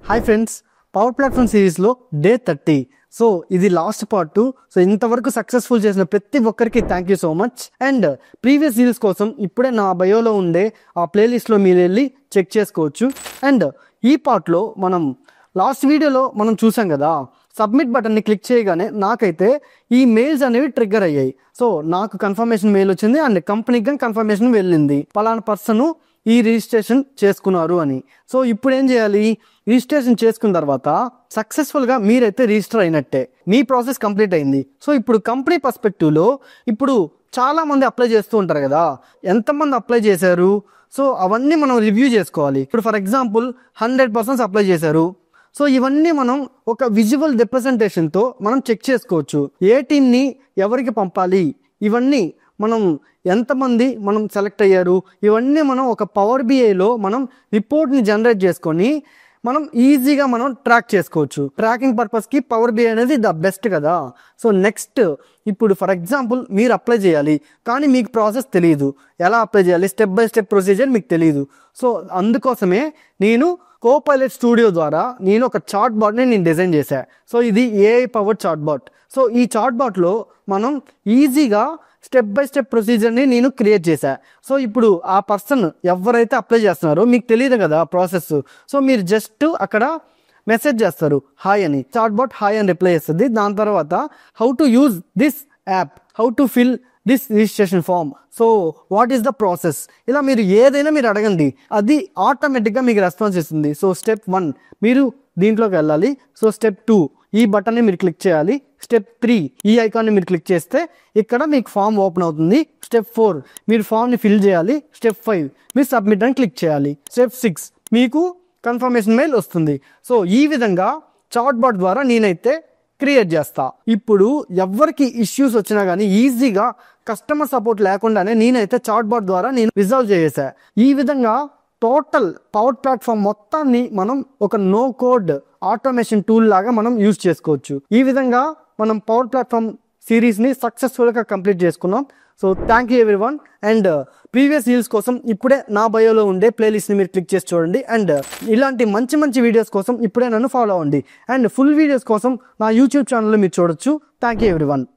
Hi friends, power platform సిరీస్లో day 30. So ఇది last part. So ఇంతవరకు సక్సెస్ఫుల్ చేసిన ప్రతి ఒక్కరికి thank you so much. And previous series కోసం ఇప్పుడే నా బయోలో ఉండే ఆ ప్లేలిస్ట్లో మీరు వెళ్ళి చెక్ చేసుకోవచ్చు. అండ్ ఈ పార్ట్లో మనం లాస్ట్ వీడియోలో మనం చూసాం కదా, సబ్మిట్ బటన్ని క్లిక్ చేయగానే నాకైతే ఈ మెయిల్స్ అనేవి ట్రిగ్గర్ అయ్యాయి. సో నాకు కన్ఫర్మేషన్ మెయిల్ వచ్చింది అండ్ కంపెనీకి కన్ఫర్మేషన్ వెళ్ళింది, పలానా పర్సన్ ఈ రిజిస్ట్రేషన్ చేసుకున్నారు అని. సో ఇప్పుడు ఏం చేయాలి, రిజిస్ట్రేషన్ చేసుకున్న తర్వాత సక్సెస్ఫుల్గా మీరైతే రిజిస్టర్ అయినట్టే, మీ ప్రాసెస్ కంప్లీట్ అయింది. సో ఇప్పుడు కంపెనీ పర్స్పెక్టివ్లో ఇప్పుడు చాలామంది అప్లై చేస్తూ ఉంటారు కదా, ఎంతమంది అప్లై చేశారు, సో అవన్నీ మనం రివ్యూ చేసుకోవాలి. ఇప్పుడు ఫర్ ఎగ్జాంపుల్ 100% అప్లై చేశారు. సో ఇవన్నీ మనం ఒక విజువల్ రిప్రజెంటేషన్తో మనం చెక్ చేసుకోవచ్చు. ఏ టీంని ఎవరికి పంపాలి, ఇవన్నీ మనం ఎంతమంది మనం సెలెక్ట్ అయ్యారు, ఇవన్నీ మనం ఒక పవర్ బిఐలో మనం రిపోర్ట్ని జనరేట్ చేసుకొని మనం ఈజీగా మనం ట్రాక్ చేసుకోవచ్చు. ట్రాకింగ్ పర్పస్కి పవర్ బిఐ అనేది ద బెస్ట్ కదా. సో నెక్స్ట్ ఇప్పుడు ఫర్ ఎగ్జాంపుల్ మీరు అప్లై చేయాలి, కానీ మీకు ప్రాసెస్ తెలియదు, ఎలా అప్లై చేయాలి, స్టెప్ బై స్టెప్ ప్రొసీజర్ మీకు తెలియదు. సో అందుకోసమే నేను కోపైలట్ స్టూడియో ద్వారా నేను ఒక చాట్ బాట్ని నేను డిజైన్ చేశాను. సో ఇది AI powered chat bot. So ఈ చాట్ బాట్లో మనం ఈజీగా స్టెప్ బై స్టెప్ ప్రొసీజర్ని నేను క్రియేట్ చేశాను. సో ఇప్పుడు ఆ పర్సన్ ఎవరైతే అప్లై చేస్తున్నారో మీకు తెలియదు కదా ప్రాసెస్. సో మీరు జస్ట్ అక్కడ మెసేజ్ చేస్తారు హాయ్ అని, చాట్ బాట్ హాయ్ అని రిప్లై చేస్తుంది. దాని తర్వాత how to use this app, how to fill this registration form, so what is the process, ఇలా మీరు ఏదైనా మీరు అడగండి, అది ఆటోమేటిక్గా మీకు రెస్పాన్స్ ఇస్తుంది. సో స్టెప్ 1 మీరు దీంట్లోకి వెళ్ళాలి. సో స్టెప్ 2 ఈ బటన్ని మీరు క్లిక్ చేయాలి. స్టెప్ 3 ఈ ఐకాన్ని మీరు క్లిక్ చేస్తే ఇక్కడ మీకు ఫామ్ ఓపెన్ అవుతుంది. స్టెప్ 4 మీరు ఫామ్ని ఫిల్ చేయాలి. స్టెప్ 5 మీరు సబ్మిట్ అని క్లిక్ చేయాలి. స్టెప్ 6 మీకు కన్ఫర్మేషన్ మెయిల్ వస్తుంది. సో ఈ విధంగా చాట్ బాట్ ద్వారా నేనైతే క్రియేట్ చేస్తా. ఇప్పుడు ఎవరికి ఇష్యూస్ వచ్చినా కానీ ఈజీగా కస్టమర్ సపోర్ట్ లేకుండానే నేనైతే చాట్ బాట్ ద్వారా నేను రిజాల్వ్ చేసా. ఈ విధంగా టోటల్ పవర్ ప్లాట్ఫామ్ మొత్తాన్ని మనం ఒక నో కోడ్ ఆటోమేషన్ టూల్ లాగా మనం యూజ్ చేసుకోవచ్చు. ఈ విధంగా మనం పవర్ ప్లాట్ఫామ్ సిరీస్ని సక్సెస్ఫుల్గా కంప్లీట్ చేసుకున్నాం. So thank you everyone. And previous reels కోసం ఇప్పుడే నా బయోలో ఉండే ప్లేలిస్ట్ని మీరు క్లిక్ చేసి చూడండి. అండ్ ఇలాంటి మంచి మంచి వీడియోస్ కోసం ఇప్పుడే నన్ను ఫాలో అవ్వండి. అండ్ ఫుల్ వీడియోస్ కోసం నా యూట్యూబ్ ఛానల్లో మీరు చూడొచ్చు. Thank you everyone.